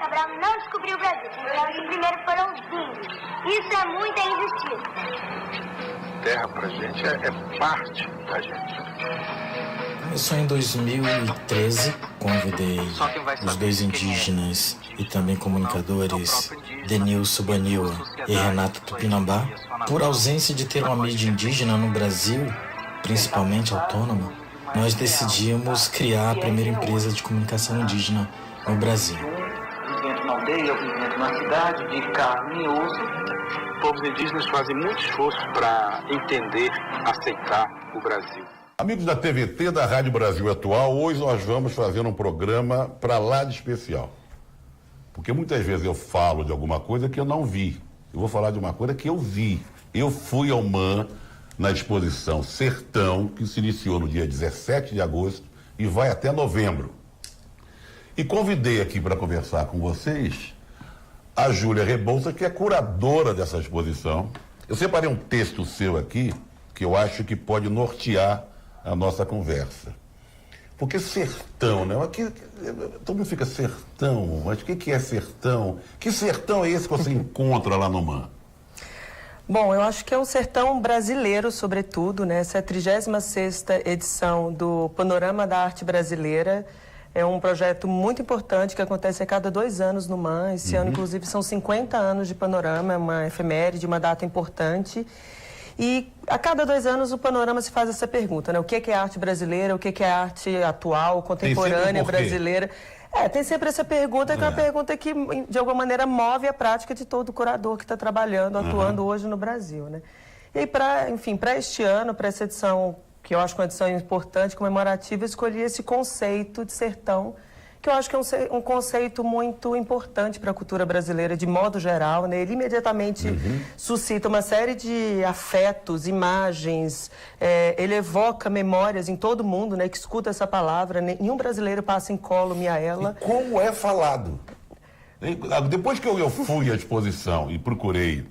Cabral não descobriu o Brasil. Quem veio aqui primeiro foram os índios. Isso é muita injustiça. Terra pra gente é parte da gente. Começou em 2013, convidei os dois indígenas e também comunicadores Denilson Baniwa e Renato Tupinambá. Por ausência de ter uma mídia indígena no Brasil, principalmente autônoma, nós decidimos criar a primeira empresa de comunicação indígena no Brasil. Vivendo numa aldeia, vivendo numa cidade, de carne e osso. Povos indígenas fazem muito esforço para entender, aceitar o Brasil. Amigos da TVT, da Rádio Brasil Atual, hoje nós vamos fazer um programa para lá de especial. Porque muitas vezes eu falo de alguma coisa que eu não vi. Eu vou falar de uma coisa que eu vi. Eu fui ao MAN na exposição Sertão, que se iniciou no dia 17 de agosto e vai até novembro. E convidei aqui para conversar com vocês a Júlia Rebouças, que é curadora dessa exposição. Eu separei um texto seu aqui, que eu acho que pode nortear a nossa conversa. Porque sertão, né? Aqui, todo mundo fica sertão, mas o que é sertão? Que sertão é esse que você encontra lá no MAN? Bom, eu acho que é um sertão brasileiro, sobretudo, né? Essa é a 36ª edição do Panorama da Arte Brasileira. É um projeto muito importante que acontece a cada 2 anos no MAN. Esse ano, inclusive, são 50 anos de Panorama, é uma efeméride, uma data importante. E a cada 2 anos o Panorama se faz essa pergunta, né? O que é arte brasileira, o que é arte atual, contemporânea brasileira? Tem sempre essa pergunta, que é uma pergunta que, de alguma maneira, move a prática de todo curador que está trabalhando, atuando hoje no Brasil, né? E aí, para este ano, para essa edição, que eu acho que é uma edição importante, comemorativa, eu escolhi esse conceito de sertão, que eu acho que é um conceito muito importante para a cultura brasileira, de modo geral, né? Ele imediatamente suscita uma série de afetos, imagens, ele evoca memórias em todo mundo, né, que escuta essa palavra. Nenhum brasileiro passa incólume a ela. E como é falado? Depois que eu fui à exposição e procurei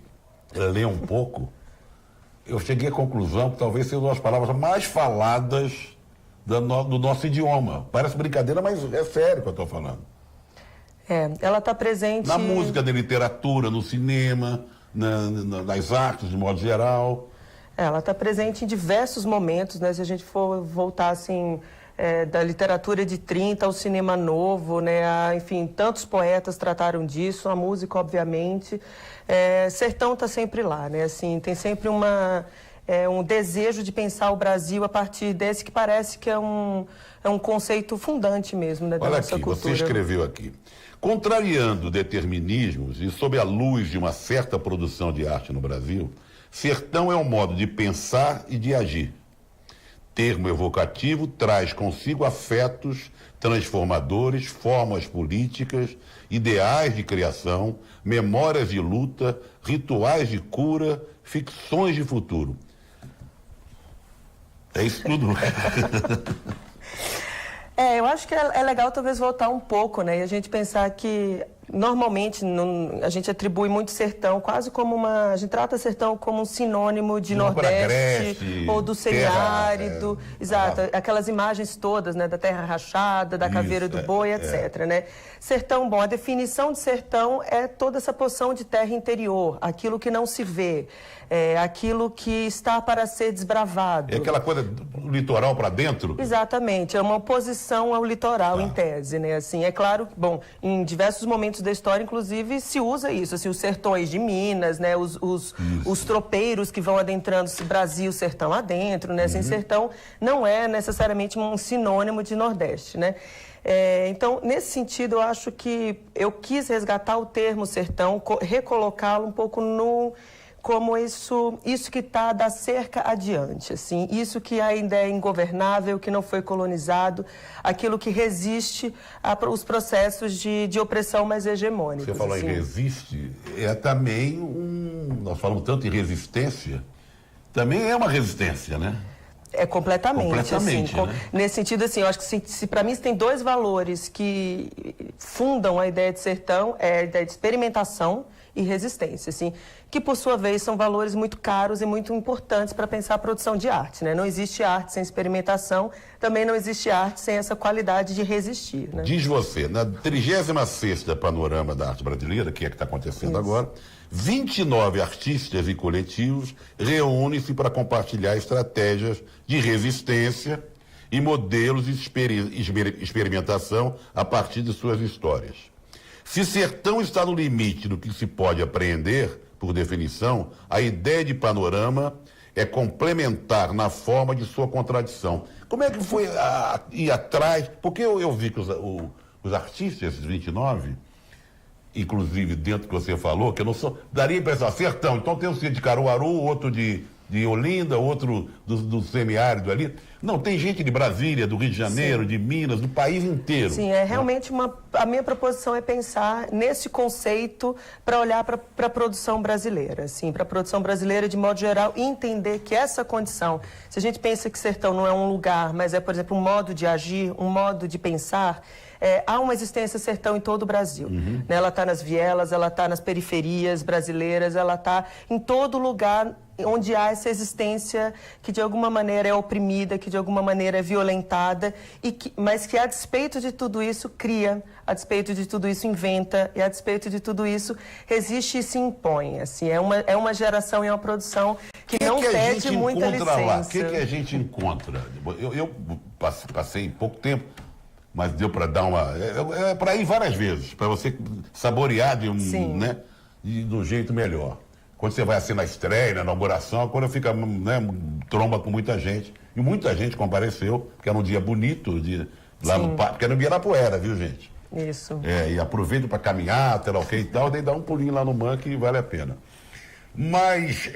ler um pouco, eu cheguei à conclusão que talvez sejam as palavras mais faladas do nosso idioma. Parece brincadeira, mas é sério que eu estou falando. Ela está presente... Na música, na literatura, no cinema, nas artes, de modo geral. Ela está presente em diversos momentos, né? Se a gente for voltar, assim, da literatura de 30 ao cinema novo, né? Enfim, tantos poetas trataram disso, a música, obviamente. Sertão está sempre lá, né? Assim, tem sempre um desejo de pensar o Brasil a partir desse que parece que é um conceito fundante mesmo, né, da nossa cultura. Olha aqui, você escreveu aqui. Contrariando determinismos e sob a luz de uma certa produção de arte no Brasil, sertão é um modo de pensar e de agir. Termo evocativo traz consigo afetos transformadores, formas políticas, ideais de criação, memórias de luta, rituais de cura, ficções de futuro. É isso tudo. Eu acho que é legal talvez voltar um pouco, né? E a gente pensar que, normalmente, a gente atribui muito sertão quase como a gente trata sertão como um sinônimo de Nordeste ou do semiárido. Exato, aquelas imagens todas, né? Da terra rachada, da caveira do boi, etc, né? Sertão, bom, a definição de sertão é toda essa porção de terra interior, aquilo que não se vê, aquilo que está para ser desbravado. É aquela coisa do litoral para dentro? Exatamente, é uma oposição ao litoral, em tese, né? Assim, é claro que, bom, em diversos momentos da história, inclusive, se usa isso, assim, os sertões de Minas, né? Os tropeiros que vão adentrando o Brasil, sertão adentro, né? Assim, sertão não é necessariamente um sinônimo de Nordeste, né? Então, nesse sentido, eu acho que eu quis resgatar o termo sertão, recolocá-lo um pouco como isso que está da cerca adiante, assim, isso que ainda é ingovernável, que não foi colonizado, aquilo que resiste aos processos de opressão mais hegemônicos. Você falou assim. em resiste, também nós falamos tanto em resistência, também é uma resistência, né? Completamente, assim, né? Nesse sentido, assim, eu acho que se para mim tem 2 valores que fundam a ideia de sertão, é a ideia de experimentação e resistência, assim, que por sua vez são valores muito caros e muito importantes para pensar a produção de arte, né? Não existe arte sem experimentação, também não existe arte sem essa qualidade de resistir, né? Diz você, na 36ª Panorama da Arte Brasileira, que é que está acontecendo agora, 29 artistas e coletivos reúnem-se para compartilhar estratégias de resistência e modelos de experimentação a partir de suas histórias. Se sertão está no limite do que se pode apreender, por definição, a ideia de panorama é complementar na forma de sua contradição. Como é que foi ir atrás? Porque eu vi que os artistas, esses 29, inclusive dentro do que você falou, que eu não sou, daria a impressão, sertão, então tem um de Caruaru, outro de Olinda, outro do semiárido ali. Não, tem gente de Brasília, do Rio de Janeiro, de Minas, do país inteiro. Sim, é realmente a minha proposição é pensar nesse conceito para olhar para a produção brasileira, assim, para a produção brasileira de modo geral e entender que essa condição, se a gente pensa que sertão não é um lugar, mas é, por exemplo, um modo de agir, um modo de pensar, há uma existência sertão em todo o Brasil. Né? Ela está nas vielas, ela está nas periferias brasileiras, ela está em todo lugar onde há essa existência que de alguma maneira é oprimida, que de alguma maneira é violentada, mas que a despeito de tudo isso cria, a despeito de tudo isso inventa, e a despeito de tudo isso resiste e se impõe. Assim, é uma geração e uma produção que não pede muita licença. O que a gente encontra? Eu passei pouco tempo, mas deu para dar para ir várias vezes, para você saborear de um jeito melhor. Quando você vai assim na estreia, na inauguração, quando fica, né, tromba com muita gente. E muita gente compareceu, porque era um dia bonito, lá no parque, porque era no Ibirapuera, viu, gente? Isso. E aproveito para caminhar, até lá e tal, daí dá um pulinho lá no Man que vale a pena. Mas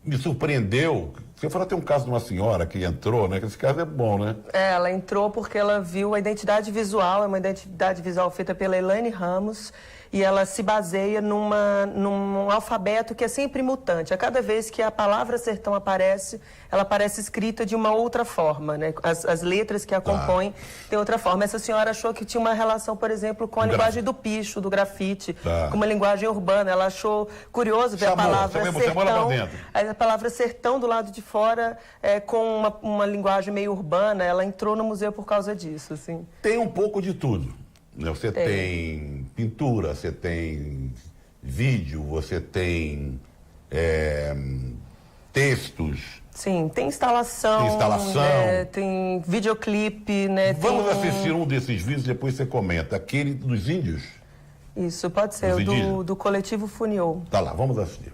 me surpreendeu. Você falou, tem um caso de uma senhora que entrou, né? Que esse caso é bom, né? Ela entrou porque ela viu a identidade visual, é uma identidade visual feita pela Elaine Ramos, e ela se baseia num alfabeto que é sempre mutante. A cada vez que a palavra sertão aparece, ela aparece escrita de uma outra forma, né? As letras que a compõem têm outra forma. Essa senhora achou que tinha uma relação, por exemplo, com a linguagem do picho, do grafite, com uma linguagem urbana. Ela achou curioso ver a palavra sertão, a palavra sertão do lado de fora, com uma linguagem meio urbana. Ela entrou no museu por causa disso, assim. Tem um pouco de tudo. Você tem pintura, você tem vídeo, você tem textos. Sim, tem instalação. Tem videoclipe, né? Vamos assistir um desses vídeos, depois você comenta. Aquele dos índios? Isso, pode ser, do coletivo Funiô. Tá lá, vamos assistir.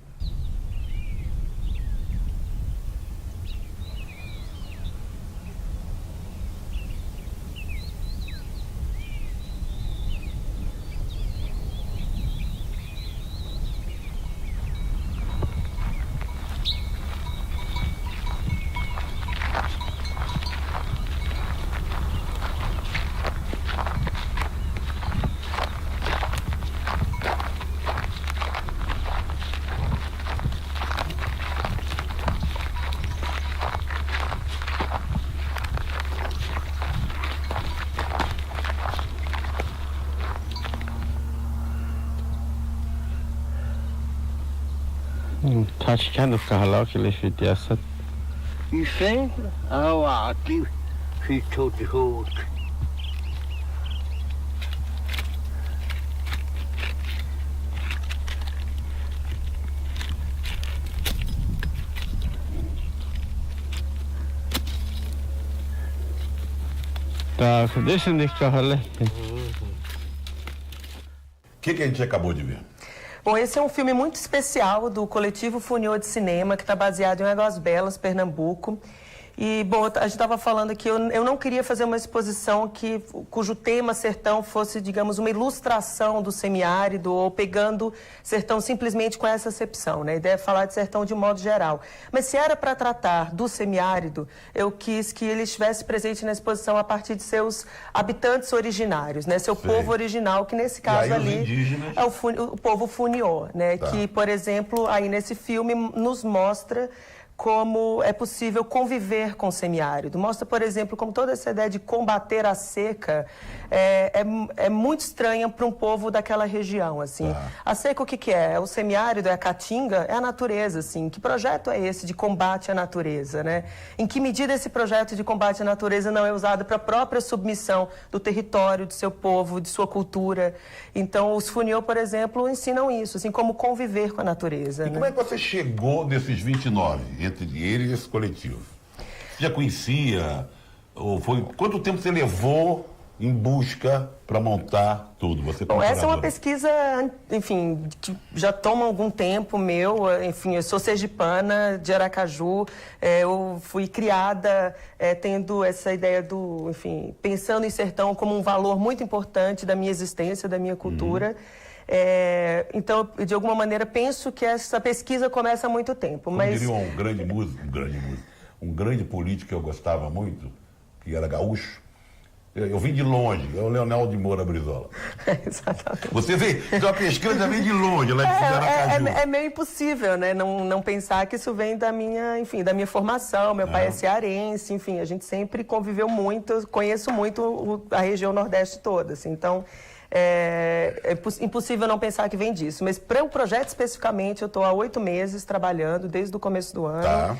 Taşkent kahla ki leşitiyasat. Hüseyin avati fitotihut. Tá, deixa de kahla. O que a gente acabou de ver? Bom, esse é um filme muito especial do coletivo Funiô de Cinema, que está baseado em Águas Belas, Pernambuco. E, bom, a gente estava falando aqui, eu não queria fazer uma exposição cujo tema sertão fosse, digamos, uma ilustração do semiárido ou pegando sertão simplesmente com essa acepção, né? A ideia é falar de sertão de um modo geral. Mas se era para tratar do semiárido, eu quis que ele estivesse presente na exposição a partir de seus habitantes originários, né? Seu povo original, que nesse caso ali é o povo Funiô, né? Tá. Que, por exemplo, aí nesse filme nos mostra como é possível conviver com o semiárido. Mostra, por exemplo, como toda essa ideia de combater a seca é muito estranha para um povo daquela região, assim. A seca o que é? O semiárido, é a caatinga, é a natureza, assim. Que projeto é esse de combate à natureza, né? Em que medida esse projeto de combate à natureza não é usado para a própria submissão do território, do seu povo, de sua cultura? Então, os Funiô, por exemplo, ensinam isso, assim, como conviver com a natureza. E como é que você chegou desses 29, entre eles e esse coletivo? Você já conhecia? Ou foi, quanto tempo você levou em busca para montar tudo? Você Bom, essa é uma pesquisa, enfim, que já toma algum tempo meu. Enfim, eu sou sergipana, de Aracaju. Eu fui criada tendo essa ideia do, enfim, pensando em sertão como um valor muito importante da minha existência, da minha cultura. Então, de alguma maneira, penso que essa pesquisa começa há muito tempo. Como diria um grande músico, um grande político que eu gostava muito, que era gaúcho. Eu vim de longe, é o Leonel de Moura Brizola. Exatamente. Você vê, então a pesquisa já vem de longe, lá de Aracaju. É meio impossível, né? Não pensar que isso vem da minha, enfim, da minha formação. Meu pai é cearense, enfim, a gente sempre conviveu muito, conheço muito a região Nordeste toda, assim, então é impossível não pensar que vem disso. Mas para o projeto especificamente, eu estou há 8 meses trabalhando, desde o começo do ano. Tá.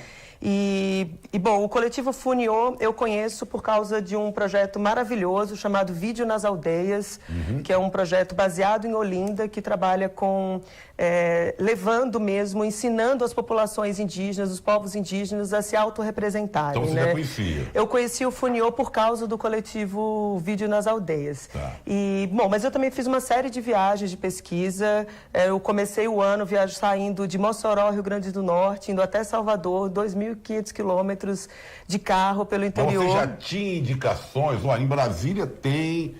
Bom, o coletivo Funiô eu conheço por causa de um projeto maravilhoso chamado Vídeo nas Aldeias, que é um projeto baseado em Olinda, que trabalha com, levando mesmo, ensinando as populações indígenas, os povos indígenas a se autorrepresentarem. Então você já conhecia? Eu conheci o Funiô por causa do coletivo Vídeo nas Aldeias. Tá. Bom, mas eu também fiz uma série de viagens de pesquisa. Eu comecei o ano saindo de Mossoró, Rio Grande do Norte, indo até Salvador, 2.500 quilômetros de carro pelo interior. Mas você já tinha indicações? Olha, em Brasília tem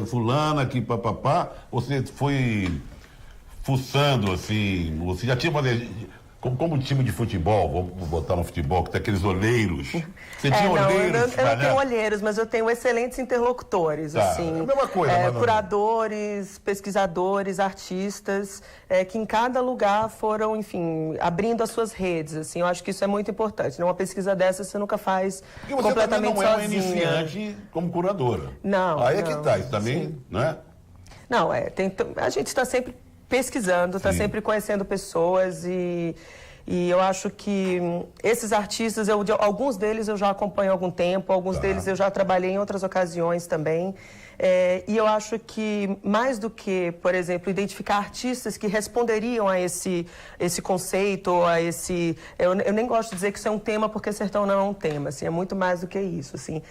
fulana que papapá. Você foi fuçando, assim, você já tinha uma... Como um time de futebol, vamos botar no futebol, que tem aqueles olheiros. Você tinha olheiros? Eu não tenho olheiros, mas eu tenho excelentes interlocutores, assim. É a mesma coisa, curadores, pesquisadores, artistas, que em cada lugar foram, enfim, abrindo as suas redes, assim. Eu acho que isso é muito importante. Numa pesquisa dessa, você nunca faz completamente sozinha. E você também não é uma iniciante como curadora. Não. Aí é que tá, isso também, sim. Não é? Não, a gente está sempre pesquisando, está sempre conhecendo pessoas e eu acho que esses artistas, alguns deles eu já acompanho há algum tempo, alguns deles eu já trabalhei em outras ocasiões também. E eu acho que, mais do que, por exemplo, identificar artistas que responderiam a esse conceito, a esse... Eu nem gosto de dizer que isso é um tema, porque sertão não é um tema, assim, é muito mais do que isso, assim.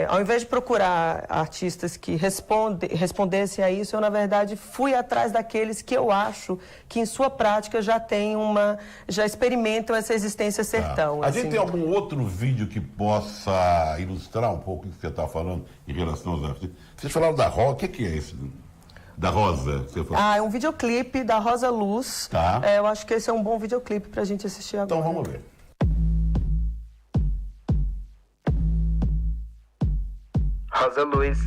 Ao invés de procurar artistas que respondessem a isso, eu, na verdade, fui atrás daqueles que eu acho que, em sua prática, já experimentam essa existência sertão. A assim. gente tem algum outro vídeo que possa ilustrar um pouco o que você está falando em relação aos artistas? Vocês falaram da Rosa, o que é esse? Da Rosa? É um videoclipe da Rosa Luz. Tá. Eu acho que esse é um bom videoclipe para a gente assistir agora. Então vamos ver. Rosa Luz,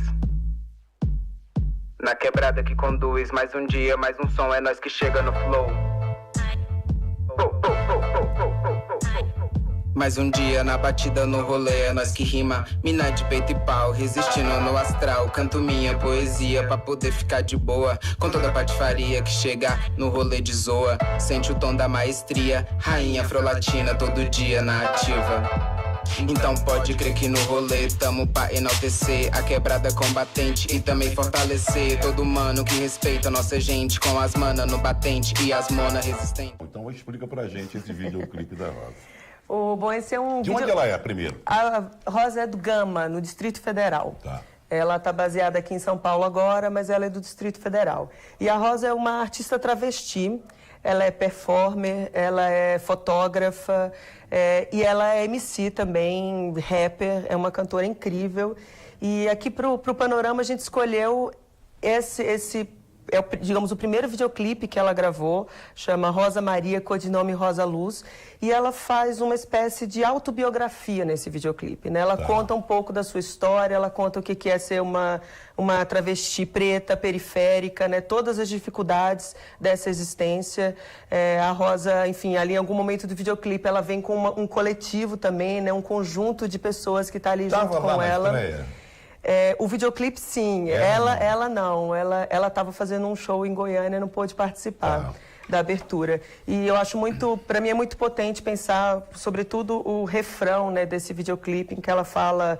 na quebrada que conduz, mais um dia, mais um som, é nós que chega no flow. Mais um dia na batida, no rolê, é nós que rima. Mina de peito e pau, resistindo no astral. Canto minha poesia pra poder ficar de boa. Com toda a patifaria que chega no rolê de zoa. Sente o tom da maestria, rainha afrolatina, todo dia na ativa. Então pode crer que no rolê tamo pra enaltecer a quebrada combatente e também fortalecer todo mano que respeita nossa gente, com as manas no batente e as mona resistente. Então explica pra gente esse videoclipe da Rosa. Bom, esse é um De onde ela é, primeiro? A Rosa é do Gama, no Distrito Federal. Tá. Ela está baseada aqui em São Paulo agora, mas ela é do Distrito Federal. E a Rosa é uma artista travesti, ela é performer, ela é fotógrafa e ela é MC também, rapper, é uma cantora incrível. E aqui para o Panorama a gente escolheu esse digamos, o primeiro videoclipe que ela gravou, chama Rosa Maria, codinome Rosa Luz, e ela faz uma espécie de autobiografia nesse videoclipe, né? Ela conta um pouco da sua história, ela conta o que é ser uma travesti preta, periférica, né? Todas as dificuldades dessa existência. A Rosa, enfim, ali em algum momento do videoclipe, ela vem com um coletivo também, né? Um conjunto de pessoas que está ali junto com ela. O videoclipe, sim. Ela não. Ela estava fazendo um show em Goiânia e não pôde participar da abertura. E eu acho para mim é muito potente pensar, sobretudo, o refrão, né, desse videoclipe, em que ela fala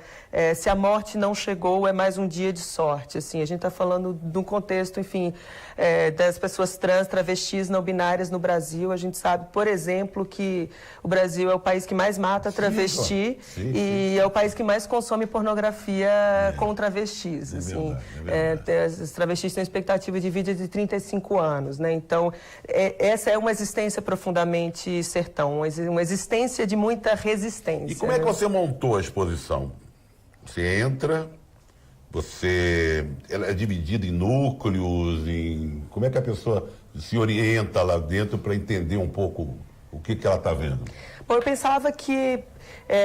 se a morte não chegou, é mais um dia de sorte. Assim, a gente está falando de um contexto, enfim, das pessoas trans, travestis, não binárias no Brasil. A gente sabe, por exemplo, que o Brasil é o país que mais mata travesti e é o país que mais consome pornografia com travestis. Assim. As travestis têm expectativa de vida de 35 anos, né? Então, essa é uma existência profundamente sertão, uma existência de muita resistência. E como é que você montou a exposição? Você entra, ela é dividida em núcleos, como é que a pessoa se orienta lá dentro para entender um pouco o que ela está vendo? Bom, eu pensava que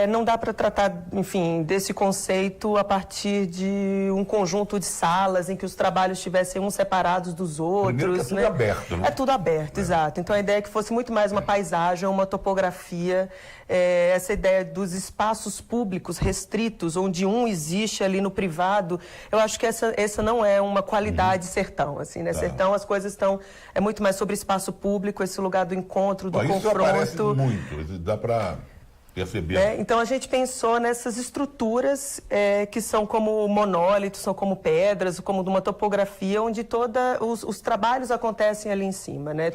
não dá para tratar, enfim, desse conceito a partir de um conjunto de salas em que os trabalhos estivessem uns separados dos outros. Primeiro que é tudo aberto, né? É tudo aberto, exato. Então a ideia é que fosse muito mais uma paisagem, uma topografia, essa ideia dos espaços públicos restritos, onde um existe ali no privado. Eu acho que essa não é uma qualidade sertão, assim, né? Sertão, as coisas estão... É muito mais sobre espaço público, esse lugar do encontro, do confronto. Isso aparece muito, dá para... Então a gente pensou nessas estruturas que são como monólitos, são como pedras, como de uma topografia onde os trabalhos acontecem ali em cima, né?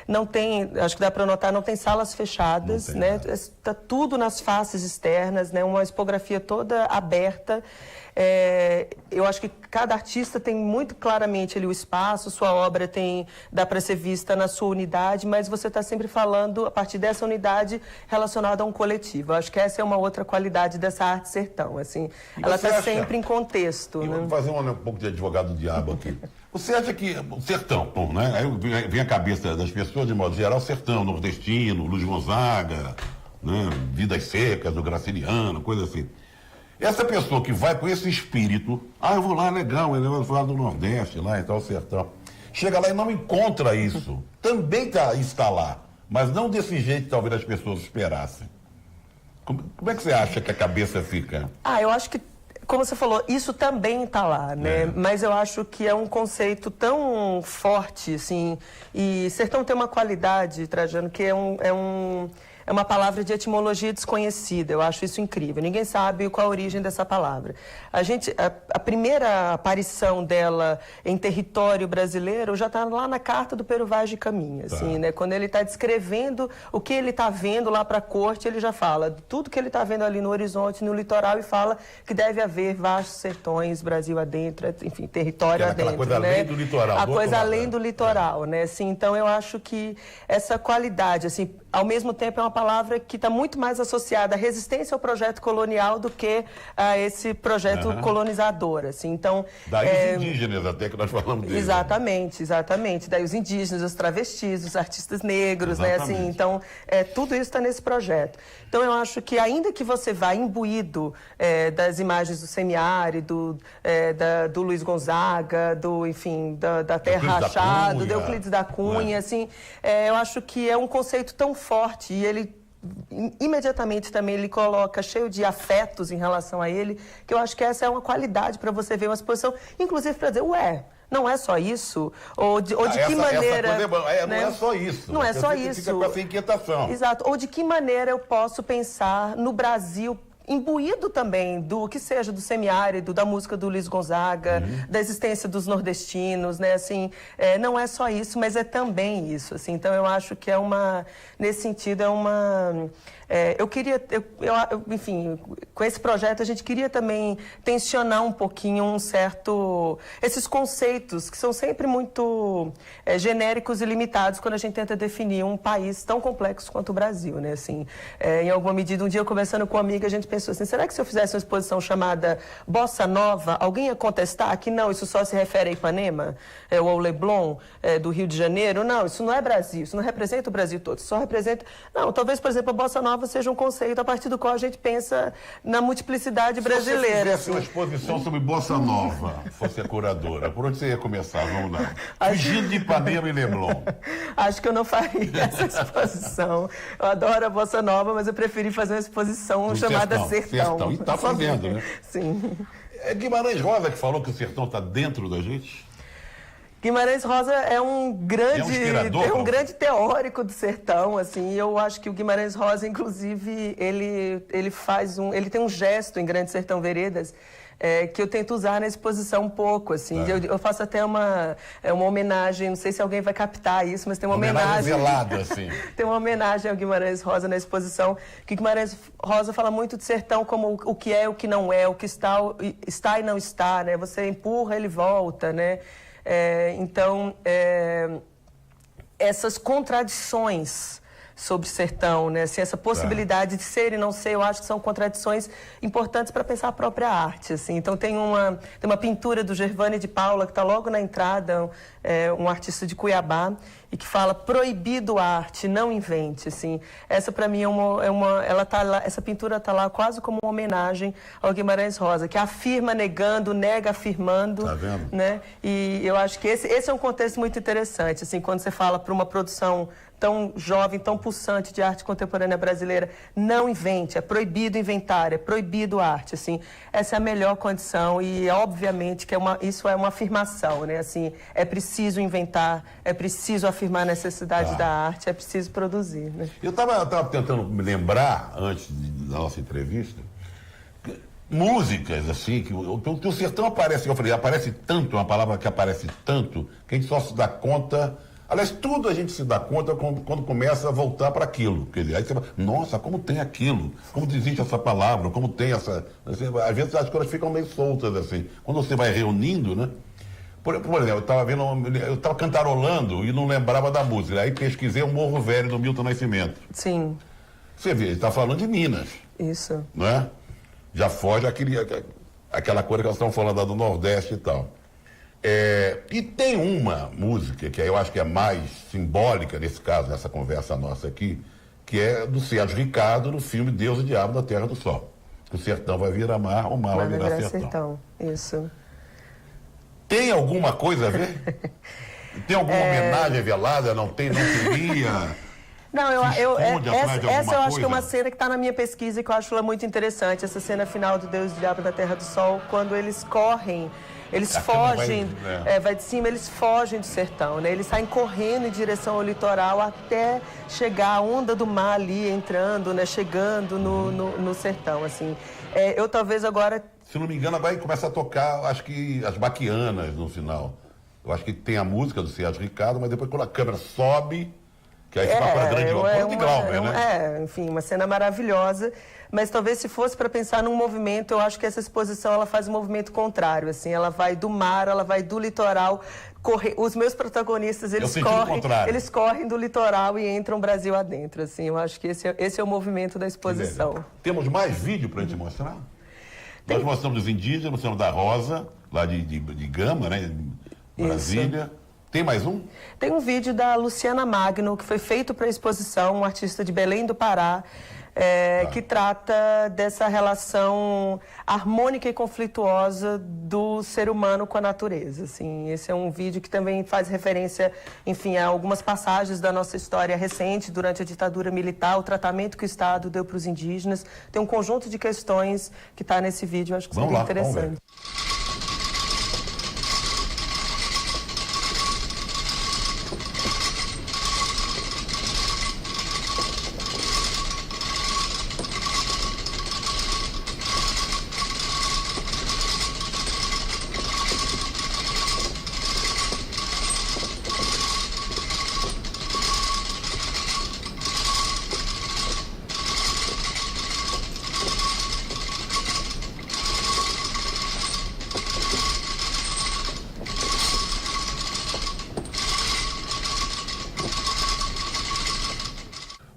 Não tem, acho que dá para notar, não tem salas fechadas, né? Está tudo nas faces externas, né? Uma tipografia toda aberta. Eu acho que cada artista tem muito claramente ali o espaço, sua obra dá para ser vista na sua unidade, mas você está sempre falando a partir dessa unidade relacionada a um coletivo. Eu acho que essa é uma outra qualidade dessa arte sertão, assim. Ela está sempre em contexto. Né? Vou fazer um pouco de advogado do diabo aqui. Você acha que o sertão, né? Aí vem a cabeça das pessoas, de modo geral, sertão, nordestino, Luiz Gonzaga, né? Vidas Secas, do Graciliano, coisa assim. Essa pessoa que vai com esse espírito, eu vou lá, legal, eu vou lá do Nordeste, lá e tal, sertão. Chega lá e não encontra isso. Também está lá, mas não desse jeito que talvez as pessoas esperassem. Como é que você acha que a cabeça fica? Eu acho que, como você falou, isso também está lá, né? Mas eu acho que é um conceito tão forte, assim, e sertão tem uma qualidade, Trajano, que é uma palavra de etimologia desconhecida. Eu acho isso incrível. Ninguém sabe qual a origem dessa palavra. A primeira aparição dela em território brasileiro já está lá na carta do Pero Vaz de Caminha, assim, né? Quando ele está descrevendo o que ele está vendo lá para a corte, ele já fala tudo que ele está vendo ali no horizonte, no litoral, e fala que deve haver vastos sertões, Brasil adentro, enfim, território adentro. Aquela coisa, né? Além do litoral. A coisa além do litoral, né? Assim, então eu acho que essa qualidade, assim, ao mesmo tempo é uma palavra que está muito mais associada à resistência ao projeto colonial do que a esse projeto colonizador, assim. Então, daí os indígenas, até que nós falamos deles. Exatamente. Daí os indígenas, os travestis, os artistas negros, né? Assim, então, tudo isso está nesse projeto. Então, eu acho que ainda que você vá imbuído das imagens do semiárido, do Luiz Gonzaga, da Terra Rachada, do Euclides da Cunha, assim, eu acho que é um conceito tão forte, e ele imediatamente também ele coloca cheio de afetos em relação a ele, que eu acho que essa é uma qualidade para você ver uma exposição, inclusive para dizer, não é só isso? Ou de que maneira... Não é só isso. Não é só isso. Fica com essa inquietação. Exato. Ou de que maneira eu posso pensar no Brasil imbuído também do que seja do semiárido, da música do Luiz Gonzaga, da existência dos nordestinos, né? Assim, não é só isso, mas é também isso, assim. Então eu acho que nesse sentido eu queria, enfim, com esse projeto a gente queria também tensionar um pouquinho esses conceitos que são sempre muito genéricos e limitados quando a gente tenta definir um país tão complexo quanto o Brasil, né? Assim, em alguma medida, um dia eu conversando com uma amiga, a gente pensou assim, será que se eu fizesse uma exposição chamada Bossa Nova, alguém ia contestar que não, isso só se refere a Ipanema, ou ao Leblon, do Rio de Janeiro? Não, isso não é Brasil, isso não representa o Brasil todo, isso só representa... Não, talvez, por exemplo, a Bossa Nova seja um conceito a partir do qual a gente pensa na multiplicidade brasileira. Se você fizesse uma exposição sobre Bossa Nova, fosse a curadora, por onde você ia começar? Vamos lá. Fugindo de Ipanema e Leblon. Acho que eu não faria essa exposição. Eu adoro a Bossa Nova, mas eu preferi fazer uma exposição chamada Sertão. E está fazendo, né? Sim. É Guimarães Rosa que falou que o sertão está dentro da gente? Guimarães Rosa é um grande teórico do sertão, assim. Eu acho que o Guimarães Rosa, inclusive, ele tem um gesto em Grande Sertão Veredas que eu tento usar na exposição um pouco, assim. Eu faço até uma homenagem, não sei se alguém vai captar isso, mas tem uma homenagem velada, assim. Tem uma homenagem ao Guimarães Rosa na exposição, que Guimarães Rosa fala muito de sertão como o que é e o que não é, o que está e não está, né? Você empurra, ele volta, né? Essas contradições sobre sertão, né? Assim, essa possibilidade de ser e não ser, eu acho que são contradições importantes para pensar a própria arte, assim. Então tem uma pintura do Gervane de Paula que está logo na entrada, um artista de Cuiabá, e que fala proibido arte, não invente, assim. Essa para mim ela tá lá, essa pintura está lá quase como uma homenagem ao Guimarães Rosa, que afirma negando, nega afirmando, tá vendo? Né? E eu acho que esse é um contexto muito interessante, assim, quando você fala para uma produção tão jovem, tão pulsante de arte contemporânea brasileira, não invente, é proibido inventar, é proibido arte, assim, essa é a melhor condição e obviamente que isso é uma afirmação, né, assim, é preciso inventar, é preciso afirmar a necessidade da arte, é preciso produzir, né? Eu estava tentando me lembrar, antes da nossa entrevista, músicas, assim, que o sertão aparece, eu falei, aparece tanto, uma palavra que aparece tanto, que a gente só se dá conta. Aliás, tudo a gente se dá conta quando começa a voltar para aquilo. Quer dizer, aí você fala, nossa, como tem aquilo? Como existe essa palavra? Como tem essa... Às vezes as coisas ficam meio soltas, assim. Quando você vai reunindo, né? Por exemplo, eu estava cantarolando e não lembrava da música. Aí pesquisei o Morro Velho do Milton Nascimento. Sim. Você vê, ele está falando de Minas. Isso. Não é? Já foge aquela coisa que elas estão falando lá do Nordeste e tal. E tem uma música que eu acho que é mais simbólica nesse caso, nessa conversa nossa aqui, que é do Sérgio Ricardo, no filme Deus e Diabo da Terra do Sol. O sertão vai virar mar, o mar vai virar sertão. Isso. Tem alguma coisa a ver? Tem alguma homenagem velada? Não tem, não teria? Não, essa eu acho que é uma cena que está na minha pesquisa e que eu acho ela muito interessante, essa cena final do Deus e Diabo da Terra do Sol, quando eles correm, eles fogem, vai de cima, eles fogem do sertão, né? Eles saem correndo em direção ao litoral até chegar a onda do mar ali, entrando, né? Chegando no sertão, assim. Eu talvez agora... Se não me engano, agora começa a tocar, acho que as baquianas no final. Eu acho que tem a música do Sérgio Ricardo, mas depois quando a câmera sobe... Que aí fica para grande de Glauber, né? Enfim, uma cena maravilhosa. Mas talvez se fosse para pensar num movimento, eu acho que essa exposição ela faz um movimento contrário, assim, ela vai do mar, ela vai do litoral, os meus protagonistas, eles correm do litoral e entram Brasil adentro, assim, eu acho que esse é o movimento da exposição. Temos mais vídeo para a gente mostrar? Nós mostramos dos indígenas, mostramos da Rosa, lá de Gama, né, Brasília. Isso. Tem mais um? Tem um vídeo da Luciana Magno, que foi feito para a exposição, uma artista de Belém do Pará, que trata dessa relação harmônica e conflituosa do ser humano com a natureza. Assim, esse é um vídeo que também faz referência, enfim, a algumas passagens da nossa história recente, durante a ditadura militar, o tratamento que o Estado deu para os indígenas. Tem um conjunto de questões que está nesse vídeo, eu acho que seria interessante.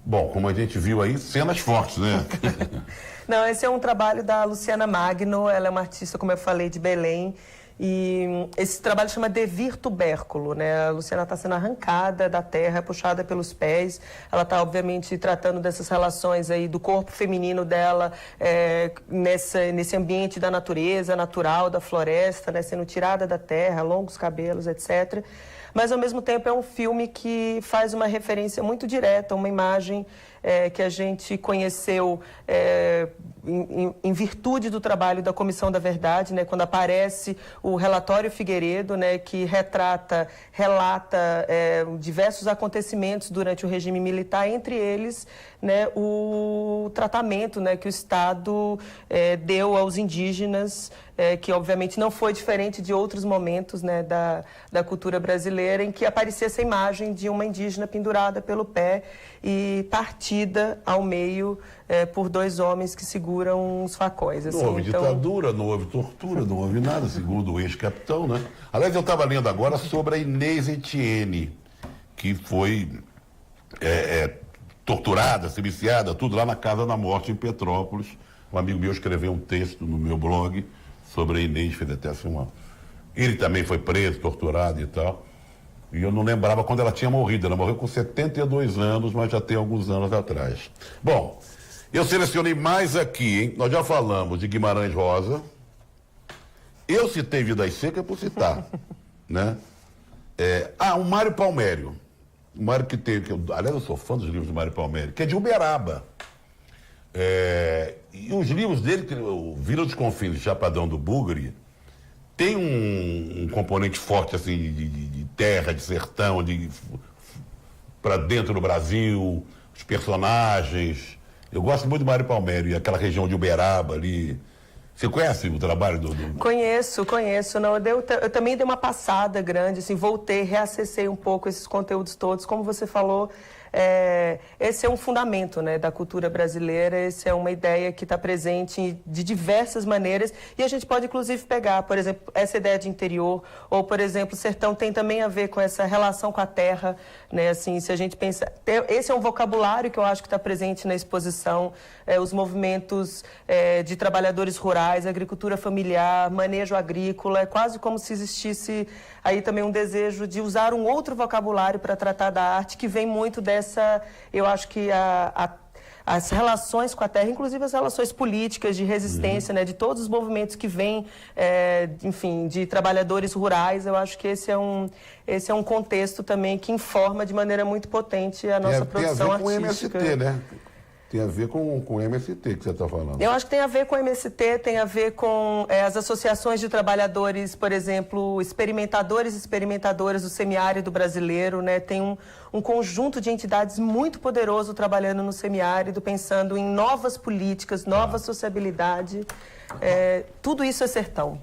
Bom, como a gente viu aí, cenas fortes, né? Não, esse é um trabalho da Luciana Magno, ela é uma artista, como eu falei, de Belém. E esse trabalho chama Devir Tubérculo, né? A Luciana está sendo arrancada da terra, puxada pelos pés. Ela está, obviamente, tratando dessas relações aí do corpo feminino dela nesse ambiente da natureza, natural, da floresta, né? Sendo tirada da terra, longos cabelos, etc. Mas, ao mesmo tempo, é um filme que faz uma referência muito direta, uma imagem que a gente conheceu em virtude do trabalho da Comissão da Verdade, né, quando aparece o relatório Figueiredo, né, que relata diversos acontecimentos durante o regime militar, entre eles, né, o tratamento, né, que o Estado deu aos indígenas, que obviamente não foi diferente de outros momentos, né, da cultura brasileira, em que aparecia essa imagem de uma indígena pendurada pelo pé e partida ao meio por dois homens que seguram uns facóis. Assim. Não houve ditadura, não houve tortura, não houve nada, segundo o ex-capitão, né? Aliás, eu estava lendo agora sobre a Inês Etienne, que foi torturada, viciada, tudo lá na Casa da Morte, em Petrópolis. Um amigo meu escreveu um texto no meu blog sobre a Inês, fez até assim uma... Ele também foi preso, torturado e tal. E eu não lembrava quando ela tinha morrido. Ela morreu com 72 anos, mas já tem alguns anos atrás. Bom, eu selecionei mais aqui, hein? Nós já falamos de Guimarães Rosa. Eu citei Vidas Secas por citar, né? O Mário Palmério. O Mário que teve... aliás, eu sou fã dos livros do Mário Palmério, que é de Uberaba. E os livros dele, o Vila dos Confins, Chapadão do Bugre, tem um componente forte, assim, de terra, de sertão, para dentro do Brasil, os personagens. Eu gosto muito do Mário Palmério e aquela região de Uberaba ali. Você conhece o trabalho do... Conheço. Não, eu também dei uma passada grande, assim, voltei, reacessei um pouco esses conteúdos todos. Como você falou, esse é um fundamento, né, da cultura brasileira, essa é uma ideia que está presente de diversas maneiras e a gente pode, inclusive, pegar, por exemplo, essa ideia de interior ou, por exemplo, o sertão tem também a ver com essa relação com a terra, né, assim, se a gente pensa... Esse é um vocabulário que eu acho que está presente na exposição, os movimentos de trabalhadores rurais, agricultura familiar, manejo agrícola, é quase como se existisse aí também um desejo de usar um outro vocabulário para tratar da arte, que vem muito dessa, eu acho que as relações com a terra, inclusive as relações políticas de resistência, né, de todos os movimentos que vêm, enfim, de trabalhadores rurais, eu acho que esse é um contexto também que informa de maneira muito potente a nossa produção artística. Tem a ver com o MST, né? Tem a ver com o MST que você está falando. Eu acho que tem a ver com o MST, tem a ver com as associações de trabalhadores, por exemplo, experimentadoras do semiárido brasileiro, né? Tem um conjunto de entidades muito poderoso trabalhando no semiárido, pensando em novas políticas, nova sociabilidade. Tudo isso é sertão.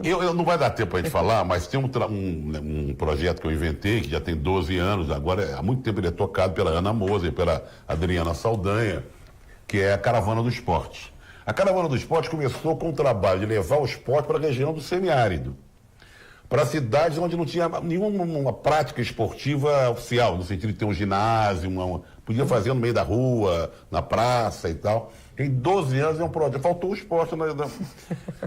Eu não vai dar tempo para a gente falar, mas tem um projeto que eu inventei, que já tem 12 anos, agora há muito tempo ele é tocado pela Ana Moser, pela Adriana Saldanha, que é a Caravana do Esporte. A Caravana do Esporte começou com o trabalho de levar o esporte para a região do semiárido, para cidades onde não tinha nenhuma prática esportiva oficial, no sentido de ter um ginásio, podia fazer no meio da rua, na praça e tal. Tem 12 anos é um projeto. Faltou o esporte.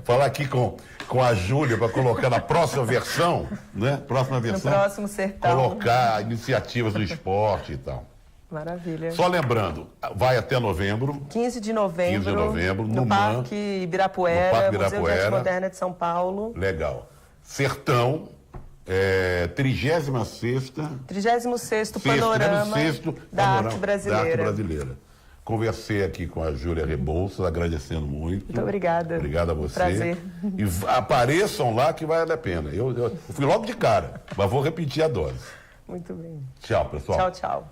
Falar aqui com a Júlia para colocar na próxima versão, né? Próxima versão. No próximo sertão. Colocar iniciativas do esporte e tal. Maravilha. Só lembrando, vai até novembro. 15 de novembro, no Parque Ibirapuera, Museu de Arte Moderna de São Paulo. Legal. Sertão, 36º Panorama da Arte Brasileira. Conversei aqui com a Júlia Rebouças, agradecendo muito. Muito obrigada. Obrigado a você. Prazer. E apareçam lá que vale a pena. Eu fui logo de cara, mas vou repetir a dose. Muito bem. Tchau, pessoal. Tchau.